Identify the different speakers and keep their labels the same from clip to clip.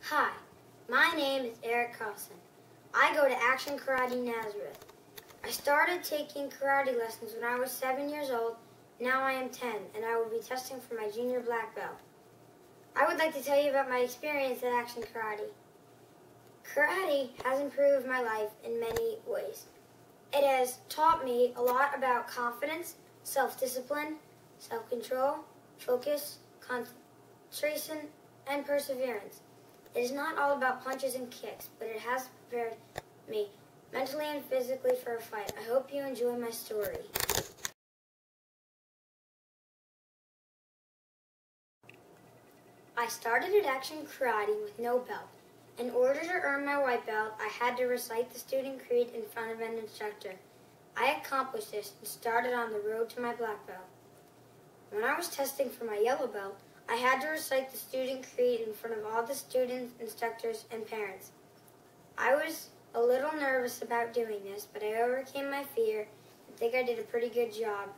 Speaker 1: Hi, my name is Eric Carlson. I go to Action Karate Nazareth. I started taking karate lessons when I was 7 years old. Now I am 10, and I will be testing for my junior black belt. I would like to tell you about my experience at Action Karate. Karate has improved my life in many ways. It has taught me a lot about confidence, self-discipline, self-control, focus, concentration, and perseverance. It is not all about punches and kicks, but it has prepared me mentally and physically for a fight. I hope you enjoy my story. I started at Action Karate with no belt. In order to earn my white belt, I had to recite the student creed in front of an instructor. I accomplished this and started on the road to my black belt. When I was testing for my yellow belt, I had to recite the student creed in front of all the students, instructors, and parents. I was a little nervous about doing this, but I overcame my fear and think I did a pretty good job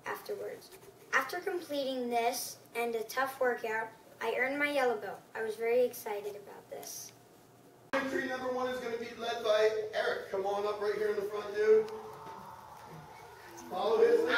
Speaker 1: afterwards. After completing this and a tough workout, I earned my yellow belt. I was very excited about this.
Speaker 2: Entry number 1 is going to be led by Eric. Come on up right here in the front, dude. Follow his lead.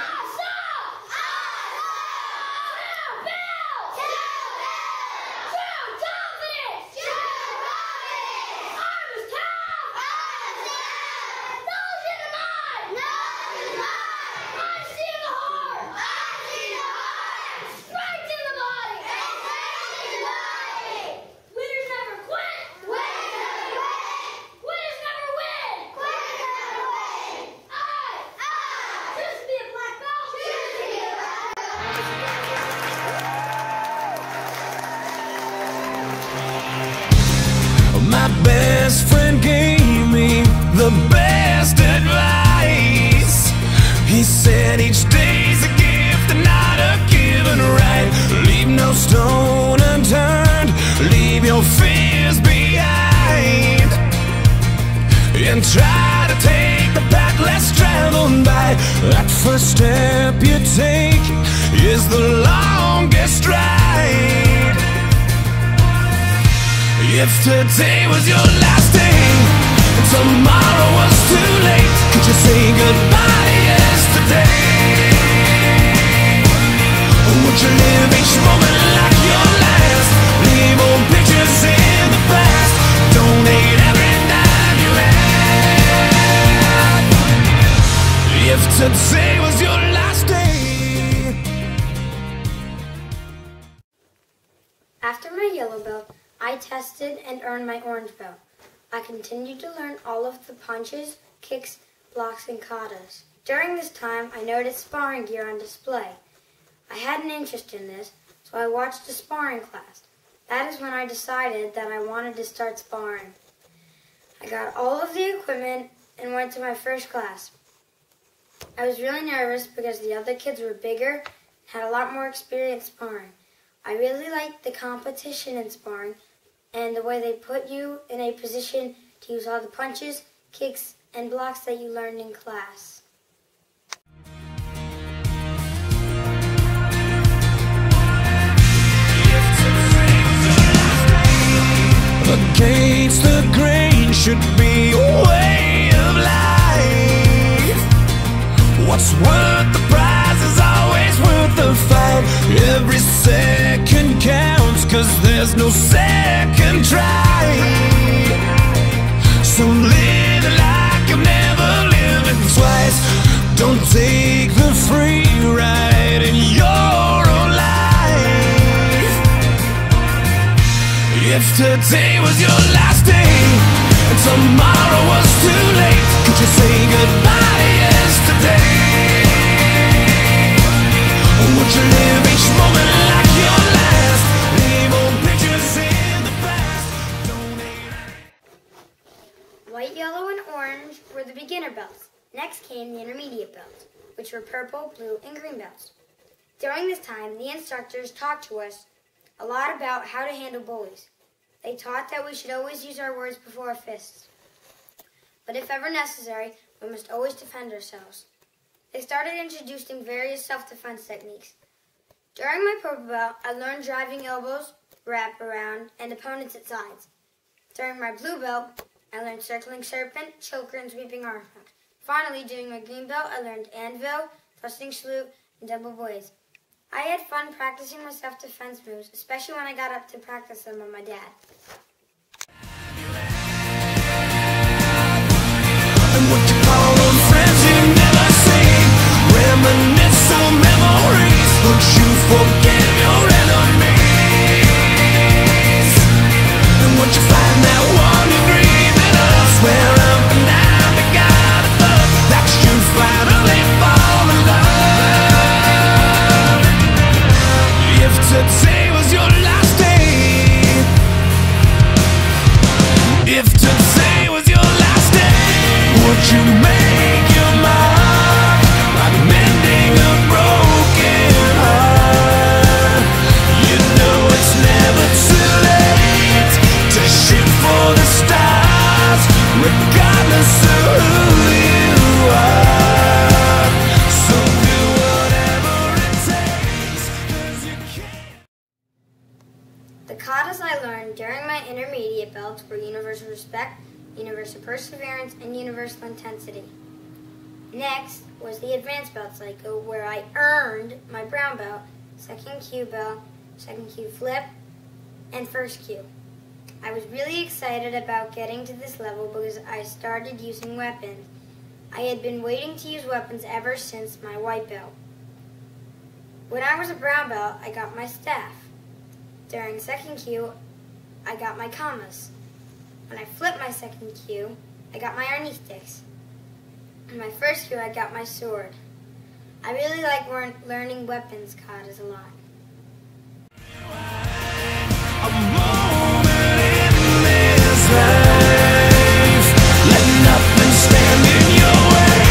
Speaker 3: My best friend gave me the best advice. He said each day's a gift and not a given right. Leave no stone unturned, leave your fears behind, and try to take the path less traveled by. That first step you take is the longest ride. If today was your last day, and tomorrow was too late, could you say goodbye to yesterday? Or would you live each moment like your last? Leave old pictures in the past, donate every dime you had. If today was your last day.
Speaker 1: After my yellow belt, I tested and earned my orange belt. I continued to learn all of the punches, kicks, blocks, and katas. During this time, I noticed sparring gear on display. I had an interest in this, so I watched a sparring class. That is when I decided that I wanted to start sparring. I got all of the equipment and went to my first class. I was really nervous because the other kids were bigger and had a lot more experience sparring. I really liked the competition in sparring and the way they put you in a position to use all the punches, kicks, and blocks that you learned in class.
Speaker 3: Against the grain should be a way of life. What's worth the prize is always worth the fight. Every second counts, 'cause there's no second try. So live like you've never lived it twice. Don't take the free ride in your own life. If today was your last day, and tomorrow was too late, could you say goodbye to yesterday? Or would you live each moment like your last? Leave old pictures in the past.
Speaker 1: White, yellow, and orange were the beginner belts. Next came the intermediate belts, which were purple, blue, and green belts. During this time, the instructors talked to us a lot about how to handle bullies. They taught that we should always use our words before our fists. But if ever necessary, we must always defend ourselves. They started introducing various self-defense techniques. During my purple belt, I learned driving elbows, wrap around, and opponents at sides. During my blue belt, I learned circling serpent, choker, and sweeping arm hook. Finally, during my green belt, I learned anvil, thrusting salute, and double blaze. I had fun practicing my self-defense moves, especially when I got up to practice them with my dad.
Speaker 3: And what you call those friends you never see, reminisce on memories, but you forgive your enemies. And what you find that one you dream in us, swear up and down to God above, that you finally fall in love. If today was your last day, if today was your last day, would you make your mark like mending a broken heart? You know it's never too late to shoot for the stars, regardless of who you are. So do whatever it takes, 'cause you can't.
Speaker 1: The katas I learned during my intermediate belts were universal respect, universal perseverance, and universal intensity. Next was the advanced belt cycle, where I earned my brown belt, second Q belt, second Q flip, and first Q. I was really excited about getting to this level because I started using weapons. I had been waiting to use weapons ever since my white belt. When I was a brown belt, I got my staff. During second Q, I got my kamas. When I flipped my second Q, I got my arni sticks. In my first Q, I got my sword. I really like learning weapons katas a lot.
Speaker 3: A moment in this life, let nothing stand in your way,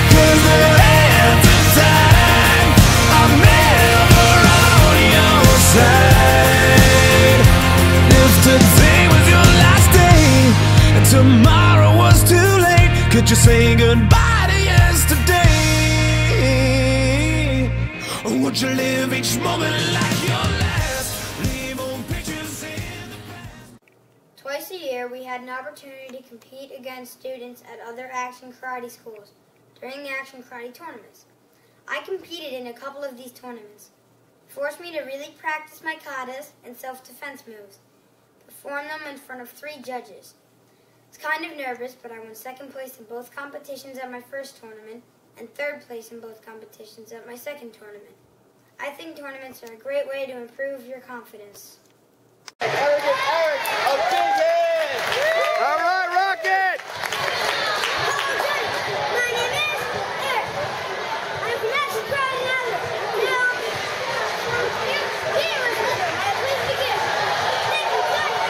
Speaker 3: 'cause the hands of time are never on your side. If today was your last day and tomorrow was too late, could you say goodbye to yesterday? Or would you live each moment like your last? Leave old pictures in the past.
Speaker 1: Twice a year, we had an opportunity to compete against students at other action karate schools during the action karate tournaments. I competed in a couple of these tournaments. It forced me to really practice my katas and self-defense moves, perform them in front of 3 judges. I was kind of nervous, but I won second place in both competitions at my first tournament and third place in both competitions at my second tournament. I think tournaments are a great way to improve your confidence.
Speaker 2: Eric, a big hand! All right, Rocket!
Speaker 1: My name is Eric. I'm from Action Karate Nanda. Now, here is my please begin. Thank you, guys.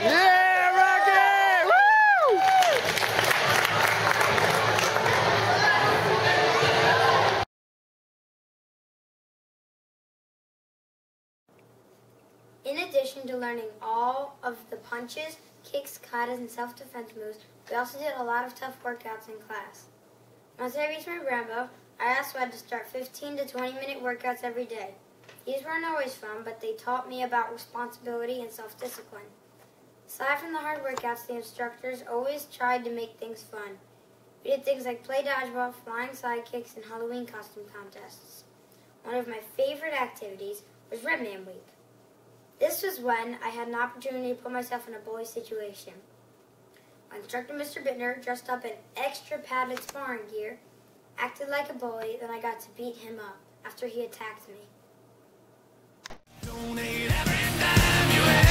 Speaker 2: Yeah, Rocket! Woo!
Speaker 1: In addition to learning all of the punches, kicks, katas, and self-defense moves, we also did a lot of tough workouts in class. Once I reached my brown belt, I also had to start 15 to 20-minute workouts every day. These weren't always fun, but they taught me about responsibility and self-discipline. Aside from the hard workouts, the instructors always tried to make things fun. We did things like play dodgeball, flying sidekicks, and Halloween costume contests. One of my favorite activities was Red Man Week. This was when I had an opportunity to put myself in a bully situation. My instructor, Mr. Bittner, dressed up in extra padded sparring gear, acted like a bully, then I got to beat him up after he attacked me.
Speaker 3: Donate every dime you have.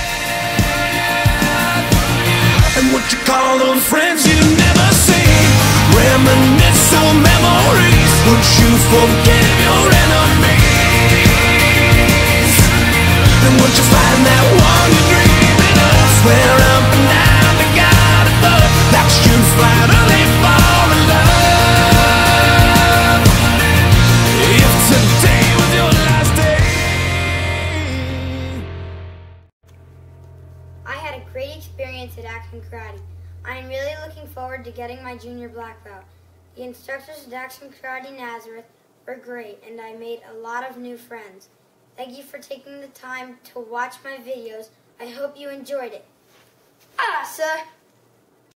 Speaker 3: And what you call those friends you never see, reminisce on memories, would you forgive your enemies? And would you find that one you dream in of, swear up and down to God above, that you finally fall in love. If today was your last day.
Speaker 1: I had a great experience at Action Karate. I am really looking forward to getting my junior black belt. The instructors at Action Karate Nazareth were great, and I made a lot of new friends. Thank you for taking the time to watch my videos. I hope you enjoyed it. Asa!